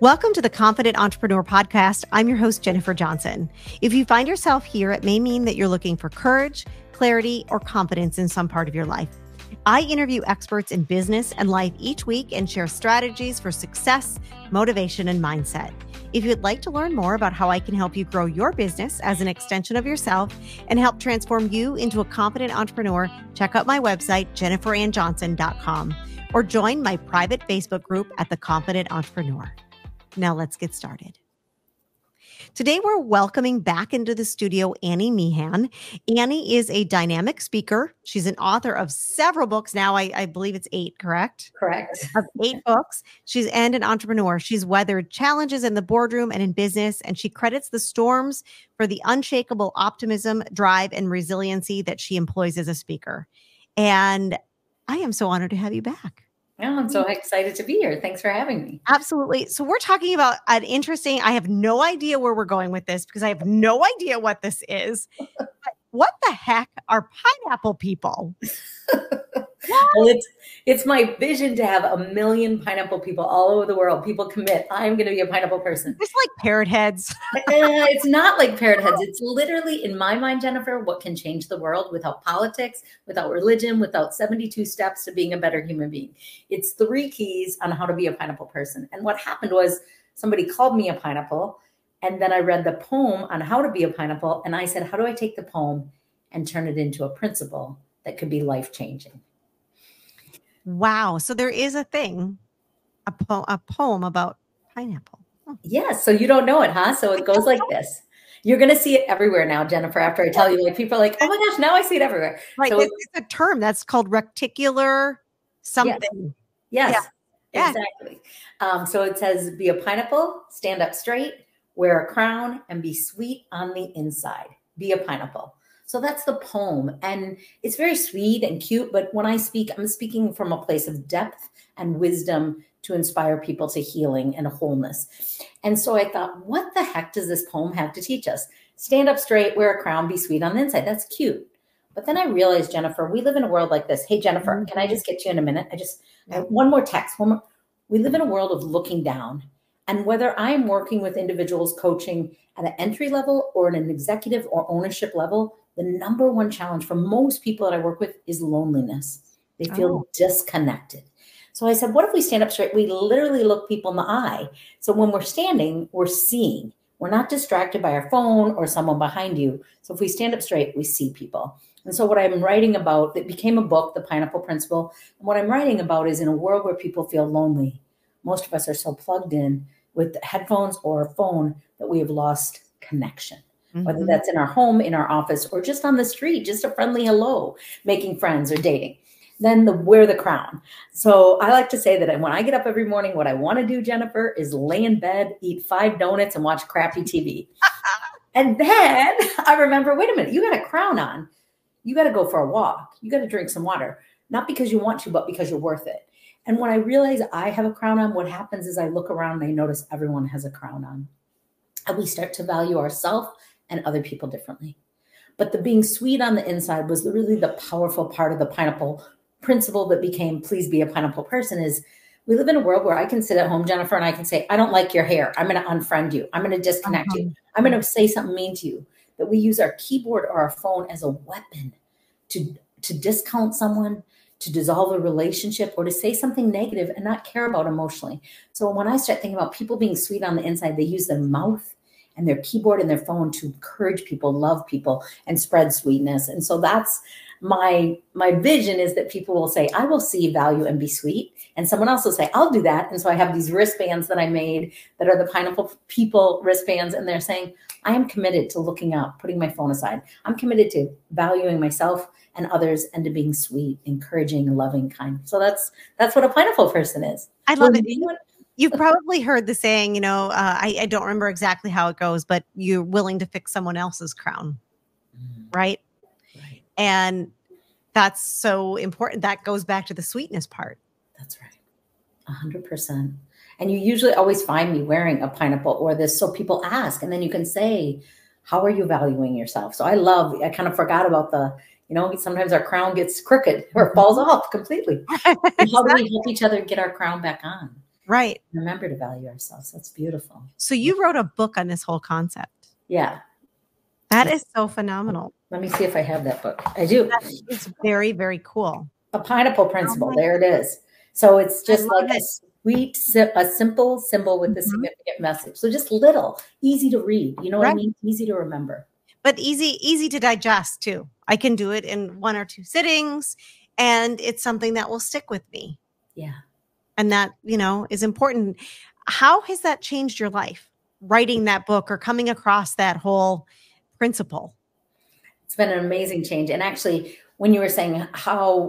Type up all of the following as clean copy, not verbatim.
Welcome to the Confident Entrepreneur Podcast. I'm your host, Jennifer Johnson. If you find yourself here, it may mean that you're looking for courage, clarity, or confidence in some part of your life. I interview experts in business and life each week and share strategies for success, motivation, and mindset. If you'd like to learn more about how I can help you grow your business as an extension of yourself and help transform you into a confident entrepreneur, check out my website, jenniferannjohnson.com, or join my private Facebook group at The Confident Entrepreneur. Now let's get started. Today, we're welcoming back into the studio Annie Meehan. Annie is a dynamic speaker. She's an author of several books now. I believe it's 8, correct? Correct. Of 8 books. And an entrepreneur. She's weathered challenges in the boardroom and in business, and she credits the storms for the unshakable optimism, drive, and resiliency that she employs as a speaker. And I am so honored to have you back. Oh, I'm so excited to be here. Thanks for having me. Absolutely. So we're talking about I have no idea where we're going with this because I have no idea what this is. But what the heck are pineapple people? Well, it's my vision to have 1 million pineapple people all over the world. People commit, I'm going to be a pineapple person. It's like parrot heads. It's not like parrot heads. It's literally, in my mind, Jennifer, what can change the world without politics, without religion, without 72 steps to being a better human being. It's 3 keys on how to be a pineapple person. And what happened was somebody called me a pineapple, and then I read the poem on how to be a pineapple. And I said, how do I take the poem and turn it into a principle that could be life-changing? Wow. So there is a thing, a poem about pineapple. Oh. Yes. So you don't know it, huh? So it goes like this. You're going to see it everywhere now, Jennifer, after I tell you. Like, people are like, oh my gosh, now I see it everywhere. Right. So it's a term that's called reticular something. Yes. Yeah. Exactly. So it says, be a pineapple, stand up straight, wear a crown, and be sweet on the inside. Be a pineapple. So that's the poem. And it's very sweet and cute. But when I speak, I'm speaking from a place of depth and wisdom to inspire people to healing and wholeness. And so I thought, what the heck does this poem have to teach us? Stand up straight, wear a crown, be sweet on the inside. That's cute. But then I realized, Jennifer, we live in a world like this. Hey, Jennifer, can I just get you in a minute? One more text. We live in a world of looking down. And whether I'm working with individuals coaching at an entry level or at an executive or ownership level, the number one challenge for most people that I work with is loneliness. They feel disconnected. So I said, what if we stand up straight? We literally look people in the eye. So when we're standing, we're seeing. We're not distracted by our phone or someone behind you. So if we stand up straight, we see people. And so what I'm writing about, it became a book, The Pineapple Principle. And what I'm writing about is in a world where people feel lonely, most of us are so plugged in with headphones or a phone that we have lost connection. Whether that's in our home, in our office, or just on the street, just a friendly hello, making friends or dating. Then wear the crown. So I like to say that when I get up every morning, what I want to do, Jennifer, is lay in bed, eat 5 donuts, and watch crappy TV. And then I remember, wait a minute, you got a crown on. You got to go for a walk. You got to drink some water. Not because you want to, but because you're worth it. And when I realize I have a crown on, what happens is I look around and I notice everyone has a crown on. And we start to value ourselves and other people differently. But the being sweet on the inside was really the powerful part of the pineapple principle that became, please be a pineapple person, is we live in a world where I can sit at home, Jennifer, and I can say, I don't like your hair. I'm going to unfriend you. I'm going to disconnect you. I'm going to say something mean to you. That we use our keyboard or our phone as a weapon to discount someone, to dissolve a relationship, or to say something negative and not care about emotionally. So when I start thinking about people being sweet on the inside, they use their mouth and their keyboard and their phone to encourage people, love people, and spread sweetness. And so that's my vision, is that people will say, I will see value and be sweet. And someone else will say, I'll do that. And so I have these wristbands that I made that are the Pineapple People wristbands. And they're saying, I am committed to looking up, putting my phone aside. I'm committed to valuing myself and others, and to being sweet, encouraging, loving, kind. So that's what a pineapple person is. I love it. You've probably heard the saying, I don't remember exactly how it goes, but you're willing to fix someone else's crown, right? Right. And that's so important. That goes back to the sweetness part. That's right. 100%. And you usually always find me wearing a pineapple or this. So people ask, and then you can say, how are you valuing yourself? So I kind of forgot about sometimes our crown gets crooked or falls off completely. And how do we help each other get our crown back on? Right. Remember to value ourselves. That's beautiful. So you wrote a book on this whole concept. Yeah. That is so phenomenal. Let me see if I have that book. I do. That is very, very cool. A Pineapple Principle. Oh, There it is. So it's just like it. a simple symbol with a significant message. So just little, easy to read. You know what I mean? Easy to remember. But easy to digest too. I can do it in 1 or 2 sittings, and it's something that will stick with me. Yeah. And that, is important. How has that changed your life, writing that book or coming across that whole principle? It's been an amazing change. And actually, when you were saying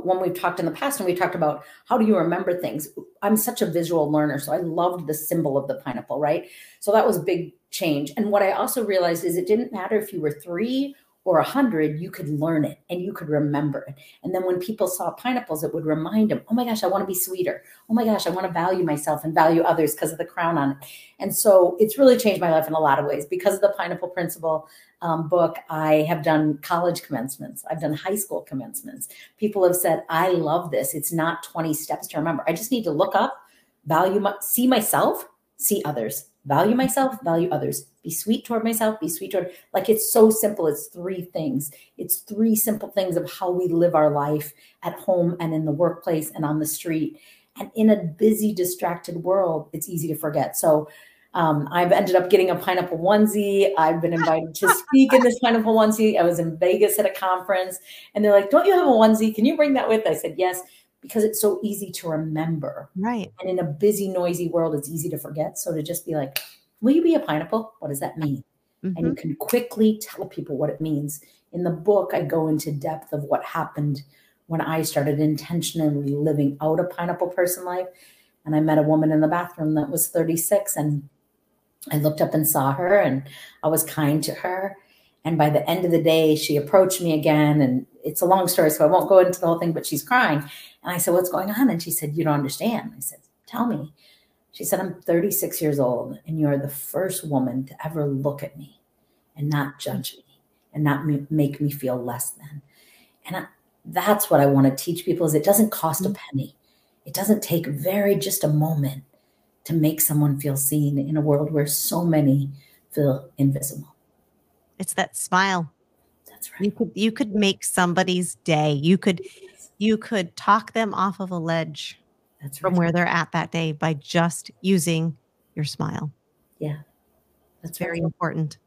when we've talked in the past and we talked about how do you remember things, I'm such a visual learner. So I loved the symbol of the pineapple, right? So that was a big change. And what I also realized is it didn't matter if you were 3 or 100, you could learn it and you could remember it. And then when people saw pineapples, it would remind them, oh my gosh, I want to be sweeter. Oh my gosh, I want to value myself and value others because of the crown on it. And so it's really changed my life in a lot of ways. Because of the Pineapple Principle book, I have done college commencements. I've done high school commencements. People have said, I love this. It's not 20 steps to remember. I just need to look up, see myself, see others. Value myself, value others. Be sweet toward myself, be sweet toward, like it's so simple. It's 3 things. It's 3 simple things of how we live our life at home and in the workplace and on the street. And in a busy, distracted world, it's easy to forget. So I've ended up getting a pineapple onesie. I've been invited to speak in this pineapple onesie. I was in Vegas at a conference and they're like, don't you have a onesie? Can you bring that with? I said, yes, because it's so easy to remember. Right. And in a busy, noisy world, it's easy to forget. So to just be like, will you be a pineapple? What does that mean? And you can quickly tell people what it means. In the book, I go into depth of what happened when I started intentionally living out a pineapple person life. And I met a woman in the bathroom that was 36, and I looked up and saw her, and I was kind to her. And by the end of the day, she approached me again. And it's a long story, so I won't go into the whole thing, but she's crying. And I said, what's going on? And she said, you don't understand. I said, tell me. She said, I'm 36 years old, and you're the first woman to ever look at me and not judge me and not make me feel less than. And that's what I want to teach people is it doesn't cost a penny. It doesn't take just a moment to make someone feel seen in a world where so many feel invisible. It's that smile. That's right. You could make somebody's day. You could talk them off of a ledge. That's right. From where they're at that day by just using your smile. Yeah. That's very important.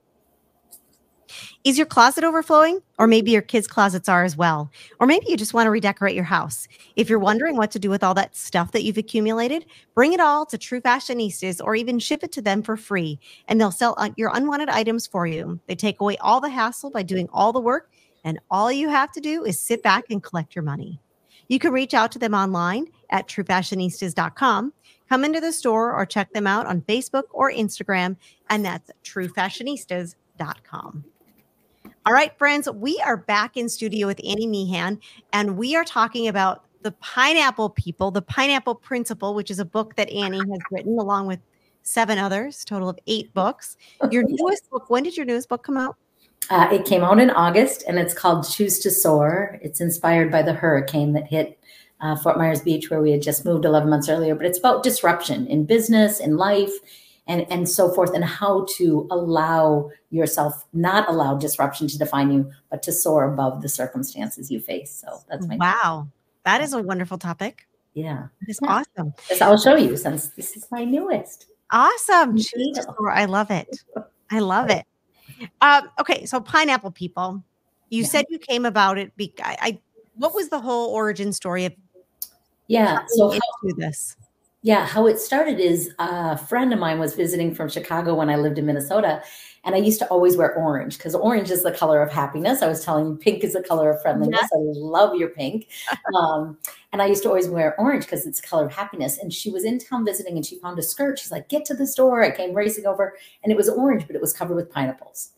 Is your closet overflowing? Or maybe your kids' closets are as well. Or maybe you just want to redecorate your house. If you're wondering what to do with all that stuff that you've accumulated, bring it all to True Fashionistas or even ship it to them for free. And they'll sell your unwanted items for you. They take away all the hassle by doing all the work. And all you have to do is sit back and collect your money. You can reach out to them online at truefashionistas.com. Come into the store or check them out on Facebook or Instagram, and that's truefashionistas.com. All right, friends, we are back in studio with Annie Meehan, and we are talking about the Pineapple People, the Pineapple Principle, which is a book that Annie has written along with 7 others, total of 8 books. Your newest book, when did your newest book come out? It came out in August, and it's called Choose to Soar. It's inspired by the hurricane that hit Fort Myers Beach, where we had just moved 11 months earlier. But it's about disruption in business, in life, and so forth, and how to allow yourself, not allow disruption to define you, but to soar above the circumstances you face. So that's my wow. That is a wonderful topic. Yeah. It's awesome. I'll show you since this is my newest. Awesome. Choose to Soar. I love it. I love it. Okay, so Pineapple People, you said you came about it. What was the whole origin story of? How it started is a friend of mine was visiting from Chicago when I lived in Minnesota, and I used to always wear orange because orange is the color of happiness. I was telling you, pink is the color of friendliness. Yes. I love your pink. And I used to always wear orange because it's the color of happiness. And she was in town visiting and she found a skirt. She's like, get to the store. I came racing over and it was orange, but it was covered with pineapples.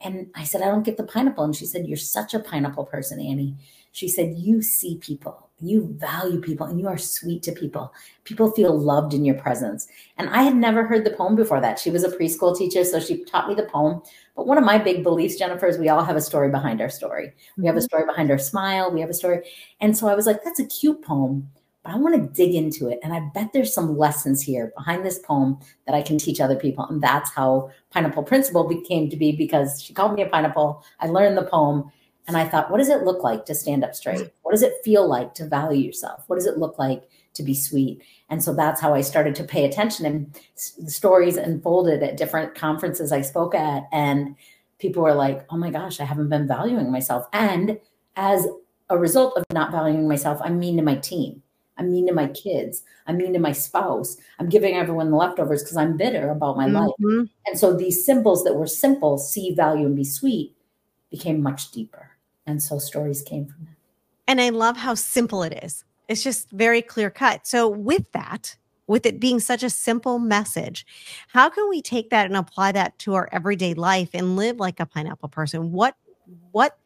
And I said, I don't get the pineapple. And she said, you're such a pineapple person, Annie. She said, you see people, you value people, and you are sweet to people. People feel loved in your presence. And I had never heard the poem before that. She was a preschool teacher, so she taught me the poem. But one of my big beliefs, Jennifer, is we all have a story behind our story. We have a story behind our smile. We have a story. And so I was like, that's a cute poem. but I want to dig into it. And I bet there's some lessons here behind this poem that I can teach other people. And that's how Pineapple Principle became to be, because she called me a pineapple. I learned the poem and I thought, what does it look like to stand up straight? What does it feel like to value yourself? What does it look like to be sweet? And so that's how I started to pay attention, and the stories unfolded at different conferences I spoke at. And people were like, oh my gosh, I haven't been valuing myself. And as a result of not valuing myself, I'm mean to my team. I'm mean to my kids. I'm mean to my spouse. I'm giving everyone the leftovers because I'm bitter about my life. And so these symbols that were simple, see, value, and be sweet, became much deeper. And so stories came from that. And I love how simple it is. It's just very clear cut. So with that, with it being such a simple message, how can we take that and apply that to our everyday life and live like a pineapple person? What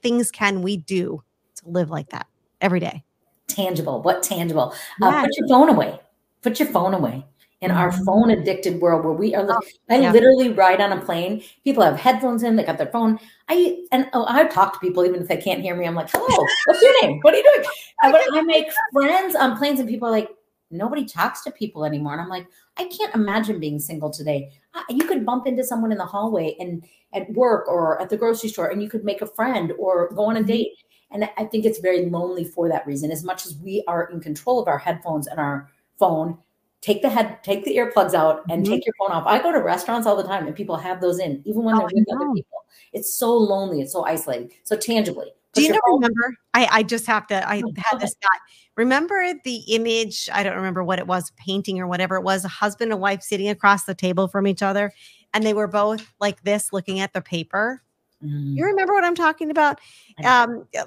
things can we do to live like that every day? Tangible. What tangible? Yes. Put your phone away. Put your phone away. In our phone addicted world where we are, I literally ride on a plane. People have headphones in, they got their phone. I talk to people even if they can't hear me. I'm like, hello, what's your name? What are you doing? I make friends on planes, and people are like, nobody talks to people anymore. And I'm like, I can't imagine being single today. You could bump into someone in the hallway and at work or at the grocery store, and you could make a friend or go on a date. And I think it's very lonely for that reason. As much as we are in control of our headphones and our phone, take the earplugs out and take your phone off. I go to restaurants all the time and people have those in, even when they're with other people. It's so lonely. It's so isolating. So tangibly. Do you remember? I just have to, I had this thought. Remember the image? I don't remember what it was, painting or whatever it was, a husband and wife sitting across the table from each other. And they were both like this, looking at the paper. You remember what I'm talking about?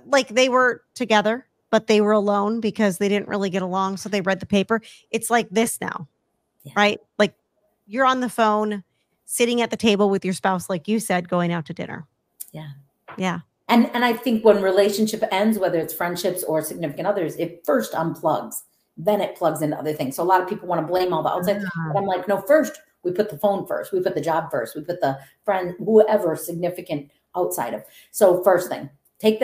Like they were together, but they were alone because they didn't really get along. So they read the paper. It's like this now, right? Like you're on the phone, sitting at the table with your spouse, like you said, going out to dinner. Yeah. Yeah. And I think when relationship ends, whether it's friendships or significant others, it first unplugs, then it plugs into other things. So a lot of people want to blame all the outside. But I'm like, no, first we put the phone first. We put the job first. We put the friend, whoever significant outside of. So first thing, take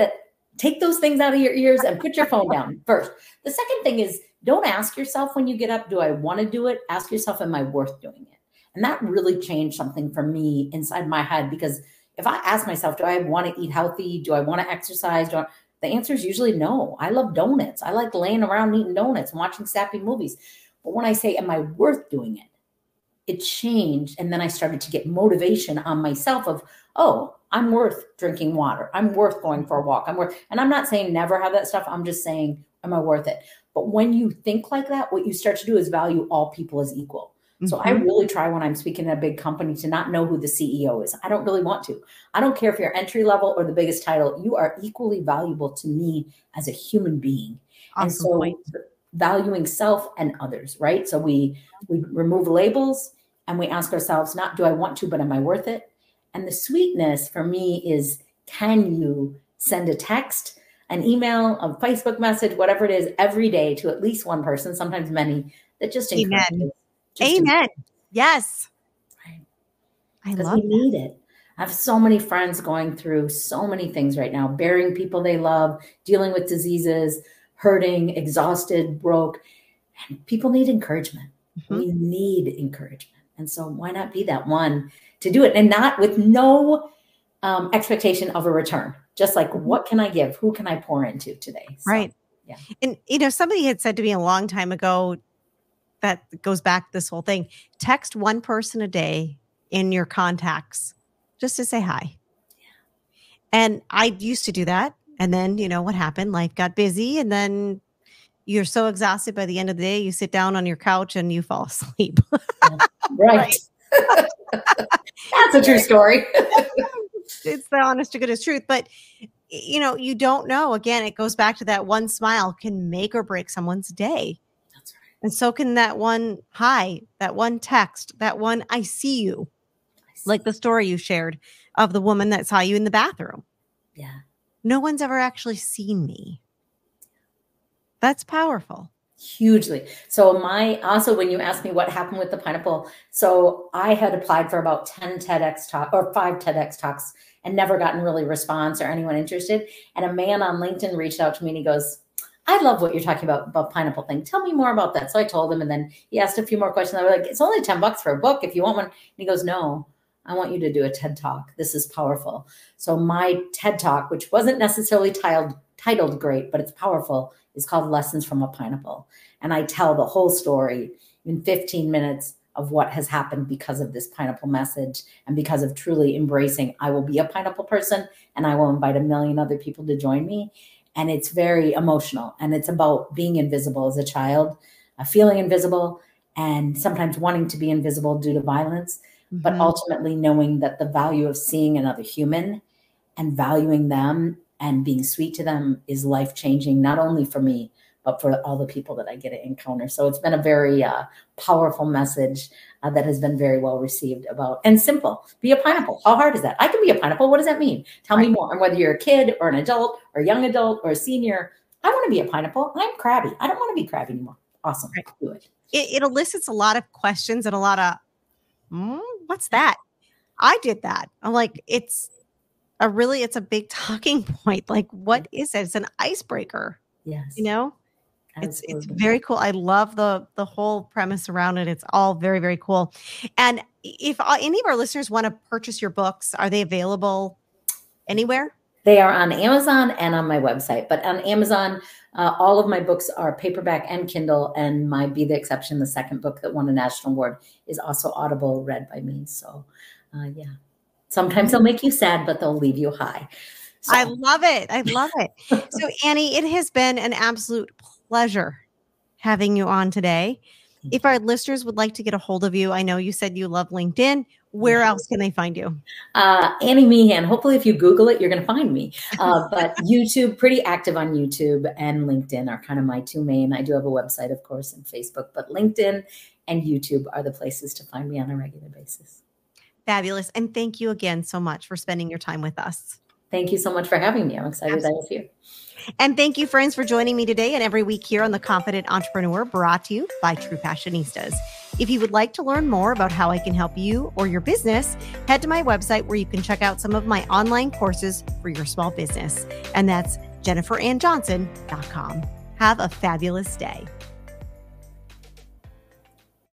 those things out of your ears and put your phone down first. The second thing is, don't ask yourself when you get up, do I want to do it? Ask yourself, am I worth doing it? And that really changed something for me inside my head, because if I ask myself, do I want to eat healthy? Do I want to exercise? The answer is usually no. I love donuts. I like laying around eating donuts and watching sappy movies. But when I say, am I worth doing it? It changed. And then I started to get motivation on myself of, oh, I'm worth drinking water. I'm worth going for a walk. And I'm not saying never have that stuff. I'm just saying, am I worth it? But when you think like that, what you start to do is value all people as equal. So I really try when I'm speaking at a big company to not know who the CEO is. I don't really want to. I don't care if you're entry level or the biggest title. You are equally valuable to me as a human being. Awesome. And so valuing self and others, right? So we remove labels and we ask ourselves, not do I want to, but am I worth it? And the sweetness for me is, can you send a text, an email, a Facebook message, whatever it is, every day to at least one person, sometimes many, that just encourages. Amen. Yes. Right. I Because love we need it. I have so many friends going through so many things right now, burying people they love, dealing with diseases, hurting, exhausted, broke. And people need encouragement. We need encouragement. And so why not be that one to do it, and not with no expectation of a return? Just like, what can I give? Who can I pour into today? So, right. Yeah. And, somebody had said to me a long time ago, that goes back to this whole thing, text one person a day in your contacts just to say hi. Yeah. And I used to do that. And then, what happened? Life got busy. And then you're so exhausted by the end of the day, you sit down on your couch and you fall asleep. Yeah. Right. That's a true story. It's the honest to goodness truth. But, you don't know. Again, it goes back to that one smile can make or break someone's day. And so can that one hi, that one text, that one I see you. Like the story you shared of the woman that saw you in the bathroom. Yeah. No one's ever actually seen me. That's powerful. Hugely. So also when you asked me what happened with the pineapple, so I had applied for about 10 TEDx talks or 5 TEDx talks and never gotten really response or anyone interested. And a man on LinkedIn reached out to me and he goes, I love what you're talking about pineapple thing. Tell me more about that. So I told him, and then he asked a few more questions. I was like, it's only $10 for a book if you want one. And he goes, no, I want you to do a TED Talk. This is powerful. So my TED Talk, which wasn't necessarily titled great, but it's powerful, is called Lessons from a Pineapple. And I tell the whole story in 15 minutes of what has happened because of this pineapple message and because of truly embracing, I will be a pineapple person and I will invite 1 million other people to join me. And it's very emotional, and it's about being invisible as a child, feeling invisible, and sometimes wanting to be invisible due to violence, but ultimately knowing that the value of seeing another human and valuing them and being sweet to them is life-changing, not only for me, but for all the people that I get to encounter. So it's been a very powerful message that has been very well received about, and simple. Be a pineapple. How hard is that? I can be a pineapple. What does that mean? Tell me more. And whether you're a kid or an adult or a young adult or a senior, I want to be a pineapple. I'm crabby. I don't want to be crabby anymore. Awesome. Right. Do it. It elicits a lot of questions and a lot of, what's that? I did that. I'm like, it's a big talking point. Like, what is it? It's an icebreaker. Yes. You know? It's very cool. I love the whole premise around it. It's all very, very cool. And if any of our listeners want to purchase your books, are they available anywhere? They are on Amazon and on my website. But on Amazon, all of my books are paperback and Kindle. And my Be the Exception, the second book that won a national award, is also Audible, read by me. So, yeah. Sometimes they'll make you sad, but they'll leave you high. So. I love it. I love it. So, Annie, it has been an absolute pleasure having you on today. If our listeners would like to get a hold of you, I know you said you love LinkedIn. Where else can they find you? Annie Meehan. Hopefully, if you Google it, you're going to find me. But YouTube, pretty active on YouTube, and LinkedIn are kind of my two main. I do have a website, of course, and Facebook, but LinkedIn and YouTube are the places to find me on a regular basis. Fabulous. And thank you again so much for spending your time with us. Thank you so much for having me. I'm excited that I was here. And thank you, friends, for joining me today and every week here on The Confident Entrepreneur, brought to you by True Fashionistas. If you would like to learn more about how I can help you or your business, head to my website where you can check out some of my online courses for your small business. And that's jenniferannjohnson.com. Have a fabulous day.